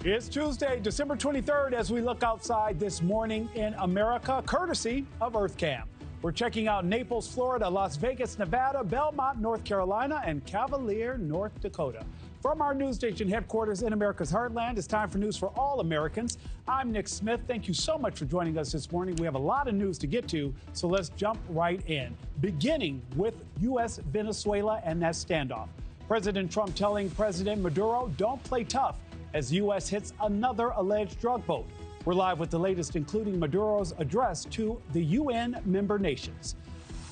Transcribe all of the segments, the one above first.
It's Tuesday, December 23rd, as we look outside this morning in America, courtesy of EarthCam. We're checking out Naples, Florida, Las Vegas, Nevada, Belmont, North Carolina, and Cavalier, North Dakota. From our NewsNation headquarters in America's heartland, it's time for news for all Americans. I'm Nick Smith. Thank you so much for joining us this morning. We have a lot of news to get to, so let's jump right in, beginning with U.S. Venezuela and that standoff. President Trump telling President Maduro, don't play tough, as the U.S. hits another alleged drug boat. We're live with the latest, including Maduro's address to the UN member nations.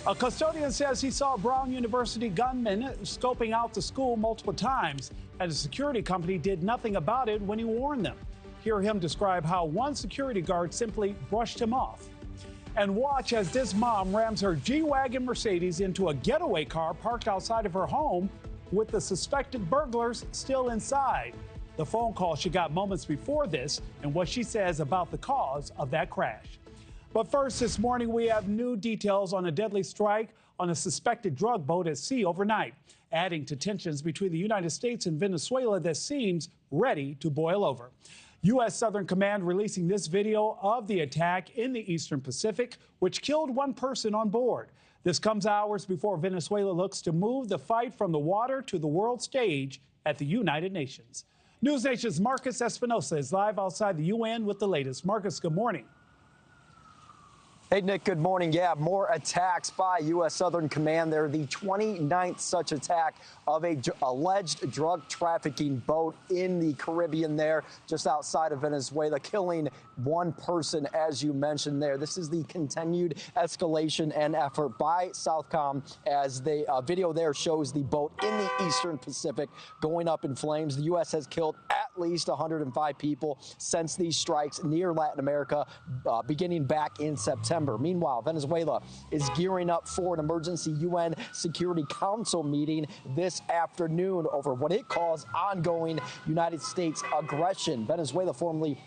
A custodian says he saw Brown University gunmen scoping out the school multiple times, and a security company did nothing about it when he warned them. Hear him describe how one security guard simply brushed him off. And watch as this mom rams her G-Wagon Mercedes into a getaway car parked outside of her home with the suspected burglars still inside. The phone call she got moments before this and what she says about the cause of that crash. But first, this morning, we have new details on a deadly strike on a suspected drug boat at sea overnight, adding to tensions between the United States and Venezuela that seems ready to boil over. U.S. Southern Command releasing this video of the attack in the Eastern Pacific, which killed one person on board. This comes hours before Venezuela looks to move the fight from the water to the world stage at the United Nations. NewsNation's Marcus Espinosa is live outside the UN with the latest. Marcus, good morning. Hey, Nick, good morning. Yeah, more attacks by U.S. Southern Command. They're the 29th such attack of a alleged drug trafficking boat in the Caribbean there, just outside of Venezuela, killing one person, as you mentioned there. This is the continued escalation and effort by Southcom, as the video there shows the boat in the Eastern Pacific going up in flames. The U.S. has killed at least 105 people since these strikes near Latin America, beginning back in September. Meanwhile, Venezuela is gearing up for an emergency UN Security Council meeting this afternoon over what it calls ongoing United States aggression. Venezuela formally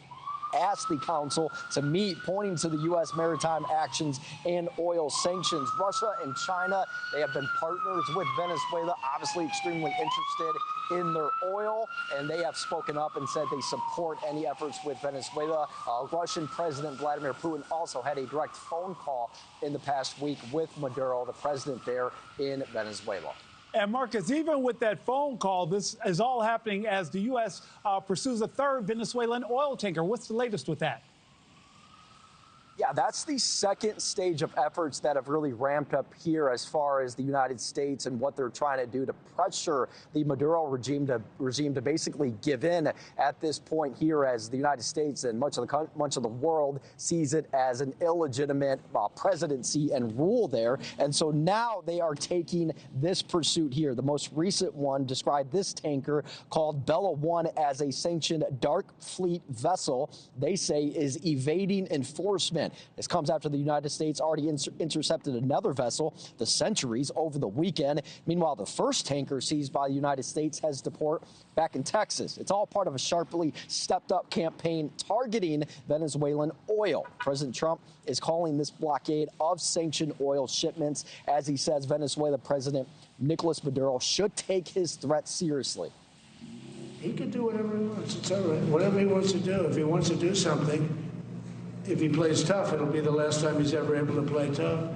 asked the council to meet, pointing to the U.S. maritime actions and oil sanctions. Russia and China, they have been partners with Venezuela, obviously extremely interested in their oil, and they have spoken up and said they support any efforts with Venezuela. Russian President Vladimir Putin also had a direct phone call in the past week with Maduro, the president there in Venezuela. And Marcus, even with that phone call, this is all happening as the U.S. pursues a third Venezuelan oil tanker. What's the latest with that? Yeah, that's the second stage of efforts that have really ramped up here as far as the United States and what they're trying to do to pressure the Maduro regime to basically give in at this point here, as the United States and much of the world sees it as an illegitimate presidency and rule there. And so now they are taking this pursuit here. The most recent one described this tanker called Bella 1 as a sanctioned dark fleet vessel they say is evading enforcement. This comes after the United States already intercepted another vessel, the Centuries, over the weekend. Meanwhile, the first tanker seized by the United States heads to port back in Texas. It's all part of a sharply stepped-up campaign targeting Venezuelan oil. President Trump is calling this blockade of sanctioned oil shipments, as he says Venezuela President Nicolas Maduro should take his threat seriously. He can do whatever he wants. It's all right. Whatever he wants to do. If he wants to do something, if he plays tough, it'll be the last time he's ever able to play tough.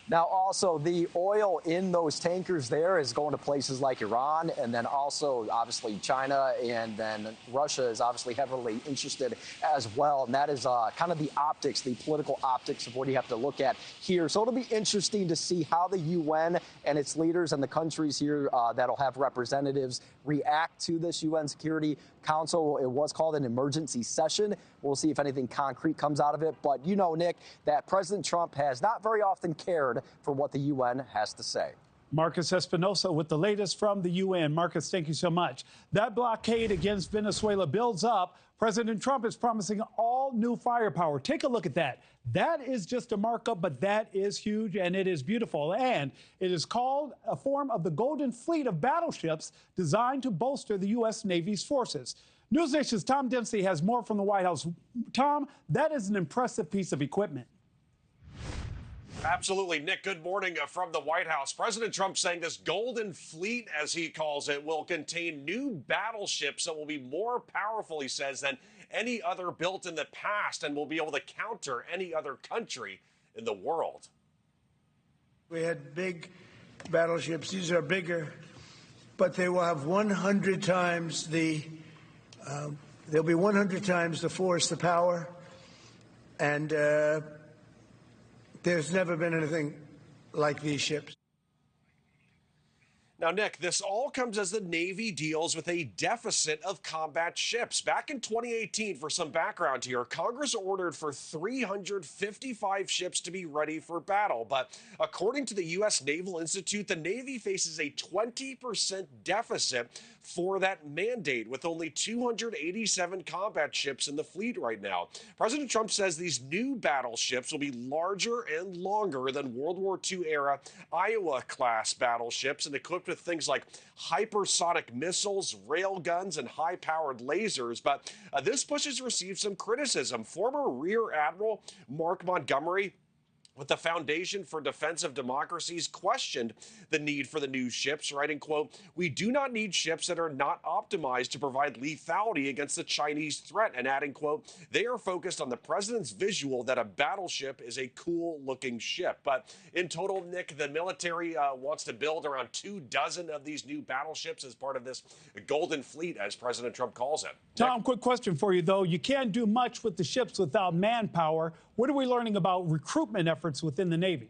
Now, also, the oil in those tankers there is going to places like Iran, and then also, obviously, China, and then Russia is obviously heavily interested as well. And that is kind of the optics, the political optics of what you have to look at here. So it'll be interesting to see how the UN and its leaders and the countries here that'll have representatives react to this UN Security Council. It was called an emergency session. We'll see if anything concrete comes out of it. But you know, Nick, that President Trump has not very often cared for what the UN has to say. Marcus Espinosa with the latest from the UN. Marcus, thank you so much. That blockade against Venezuela builds up. President Trump is promising all new firepower. Take a look at that. That is just a markup, but that is huge and it is beautiful. And it is called a form of the Golden Fleet of battleships designed to bolster the U.S. Navy's forces. NewsNation's Tom Dempsey has more from the White House. Tom, that is an impressive piece of equipment. Absolutely. Nick, good morning from the White House. President Trump saying this Golden Fleet, as he calls it, will contain new battleships that will be more powerful, he says, than any other built in the past and will be able to counter any other country in the world. We had big battleships. These are bigger, but they will have 100 times they'll be 100 times the force, the power, and there's never been anything like these ships. Now, Nick, this all comes as the Navy deals with a deficit of combat ships. Back in 2018, for some background here, Congress ordered for 355 ships to be ready for battle. But according to the U.S. Naval Institute, the Navy faces a 20% deficit for that mandate, with only 287 combat ships in the fleet right now. President Trump says these new battleships will be larger and longer than World War II era Iowa-class battleships and equipped with things like hypersonic missiles, rail guns, and high-powered lasers. But this push has received some criticism. Former Rear Admiral Mark Montgomery with the Foundation for Defensive Democracies questioned the need for the new ships, writing, quote, "We do not need ships that are not optimized to provide lethality against the Chinese threat," and adding, quote, "They are focused on the president's visual that a battleship is a cool-looking ship." But in total, Nick, the military wants to build around 24 of these new battleships as part of this Golden Fleet, as President Trump calls it. Tom, quick question for you, though. You can't do much with the ships without manpower. What are we learning about recruitment efforts within the Navy?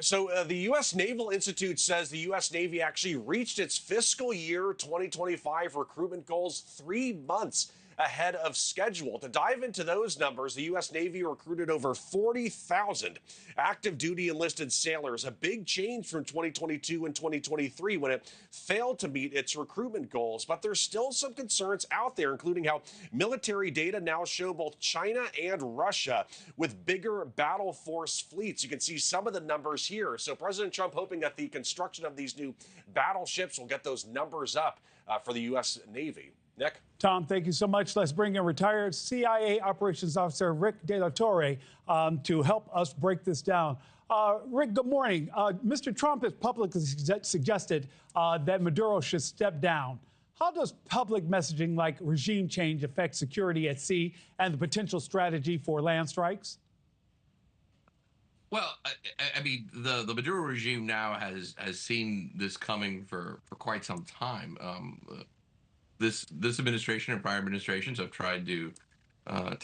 So the U.S. Naval Institute says the U.S. Navy actually reached its fiscal year 2025 recruitment goals 3 months ahead of schedule. To dive into those numbers, the U.S. Navy recruited over 40,000 active duty enlisted sailors, a big change from 2022 and 2023 when it failed to meet its recruitment goals. But there's still some concerns out there, including how military data now show both China and Russia with bigger battle force fleets. You can see some of the numbers here. So President Trump hoping that the construction of these new battleships will get those numbers up for the U.S. Navy. Nick? Tom, thank you so much. Let's bring in retired CIA Operations Officer Rick De La Torre to help us break this down. Rick, good morning. Mr. Trump has publicly suggested that Maduro should step down. How does public messaging like regime change affect security at sea and the potential strategy for land strikes? Well, I mean, the Maduro regime now has seen this coming for quite some time. This administration and prior administrations have tried to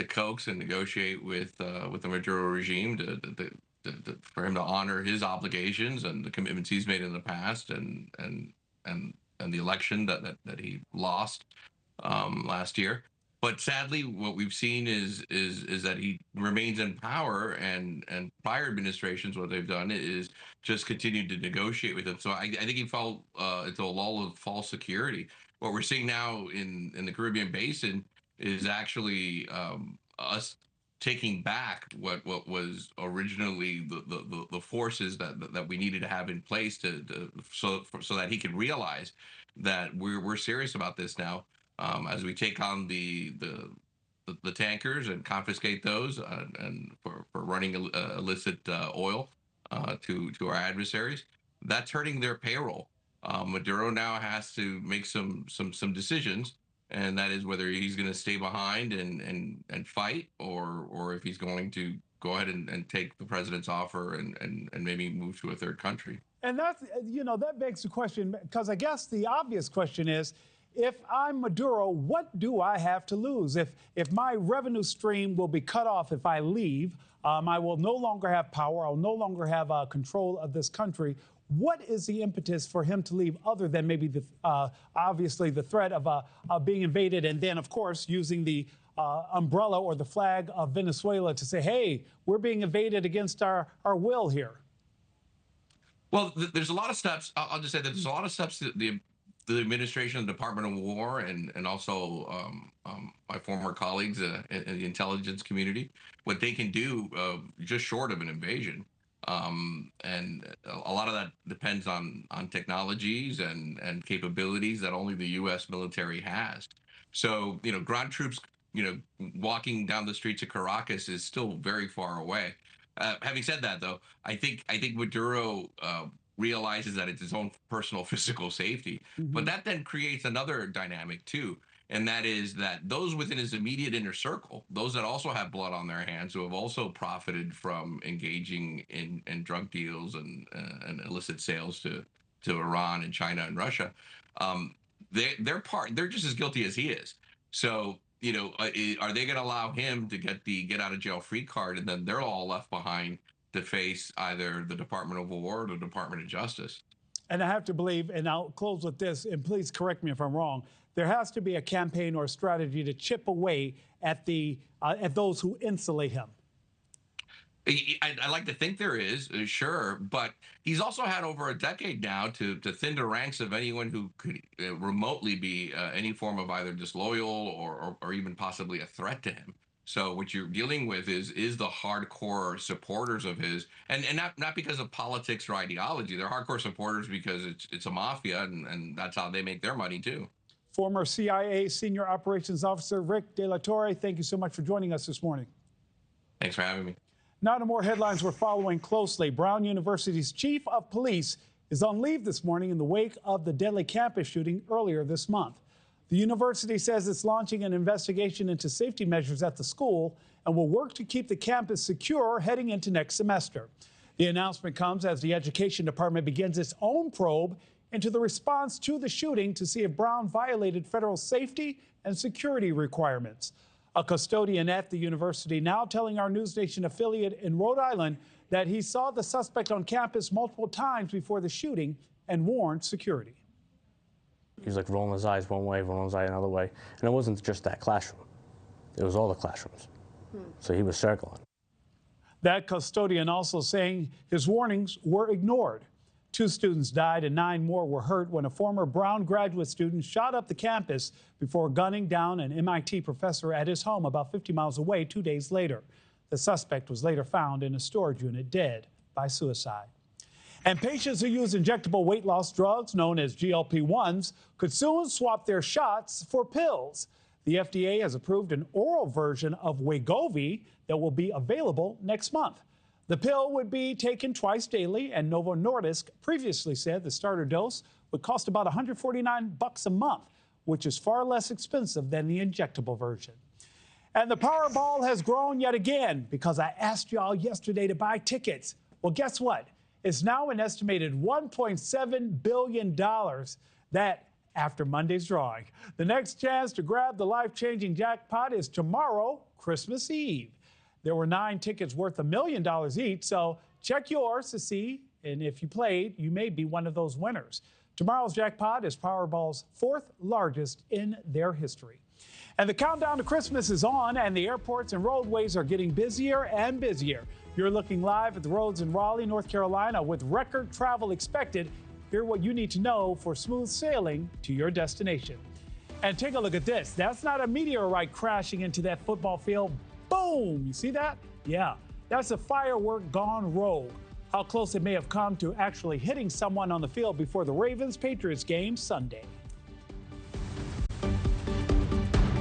coax and negotiate with the Maduro regime for him to honor his obligations and the commitments he's made in the past, and the election that he lost last year. But sadly, what we've seen is that he remains in power, and prior administrations, what they've done is just continued to negotiate with him. So I think he fell into a lull of false security. What we're seeing now in the Caribbean basin is actually us taking back what was originally the forces that we needed to have in place so that he can realize that we're serious about this now. As we take on the tankers and confiscate those and for running illicit oil to our adversaries, that's hurting their payroll. Maduro now has to make some decisions, and that is whether he's going to stay behind and fight, or if he's going to go ahead and take the president's offer and maybe move to a third country. And that's, that begs the question, because I guess the obvious question is, if I'm Maduro, what do I have to lose? If my revenue stream will be cut off if I leave, I will no longer have power, I'll no longer have control of this country. What is the impetus for him to leave, other than maybe obviously the threat of being invaded, and then, of course, using the umbrella or the flag of Venezuela to say, hey, we're being invaded against our will here? Well, there's a lot of steps. I'll just say that there's a lot of steps that the administration, the Department of War, and also my former colleagues in the intelligence community, what they can do just short of an invasion. And a lot of that depends on technologies and capabilities that only the U.S. military has. So, ground troops, walking down the streets of Caracas is still very far away. Having said that, though, I think Maduro realizes that it's his own personal physical safety, but that then creates another dynamic too, and that is that those within his immediate inner circle, those that also have blood on their hands, who have also profited from engaging in drug deals and illicit sales to Iran and China and Russia, they're just as guilty as he is. So, are they going to allow him to get the get out of jail free card, and then they're all left behind to face either the Department of War or the Department of Justice? And I have to believe, and I'll close with this, and please correct me if I'm wrong, there has to be a campaign or a strategy to chip away at those who insulate him. I like to think there is, sure, but he's also had over a decade now to thin the ranks of anyone who could remotely be any form of either disloyal or even possibly a threat to him. So what you're dealing with is the hardcore supporters of his, and not because of politics or ideology. They're hardcore supporters because it's a mafia, and that's how they make their money too. Former CIA Senior Operations Officer Rick De La Torre, thank you so much for joining us this morning. Thanks for having me. Now to more headlines we're following closely. Brown University's chief of police is on leave this morning in the wake of the deadly campus shooting earlier this month. The university says it's launching an investigation into safety measures at the school and will work to keep the campus secure heading into next semester. The announcement comes as the Education Department begins its own probe into the response to the shooting to see if Brown violated federal safety and security requirements. A custodian at the university now telling our NewsNation affiliate in Rhode Island that he saw the suspect on campus multiple times before the shooting and warned security. He was like rolling his eyes one way, rolling his eye another way. And it wasn't just that classroom. It was all the classrooms. So he was circling. That custodian also saying his warnings were ignored. 2 students died and 9 more were hurt when a former Brown graduate student shot up the campus before gunning down an MIT professor at his home about 50 miles away 2 days later. The suspect was later found in a storage unit dead by suicide. And patients who use injectable weight loss drugs known as GLP-1s could soon swap their shots for pills. The FDA has approved an oral version of Wegovy that will be available next month. The pill would be taken twice daily, and Novo Nordisk previously said the starter dose would cost about $149 a month, which is far less expensive than the injectable version. And the Powerball has grown yet again because I asked y'all yesterday to buy tickets. Well, guess what? It's now an estimated $1.7 billion. That after Monday's drawing. The next chance to grab the life-changing jackpot is tomorrow, Christmas Eve. There were 9 tickets worth $1 million each, so check yours to see, and if you played, you may be one of those winners. Tomorrow's jackpot is Powerball's 4th largest in their history. And the countdown to Christmas is on, and the airports and roadways are getting busier and busier. You're looking live at the roads in Raleigh, North Carolina, with record travel expected. Hear what you need to know for smooth sailing to your destination. And take a look at this. That's not a meteorite crashing into that football field. Boom! You see that? Yeah, that's a firework gone rogue. How close it may have come to actually hitting someone on the field before the Ravens-Patriots game Sunday.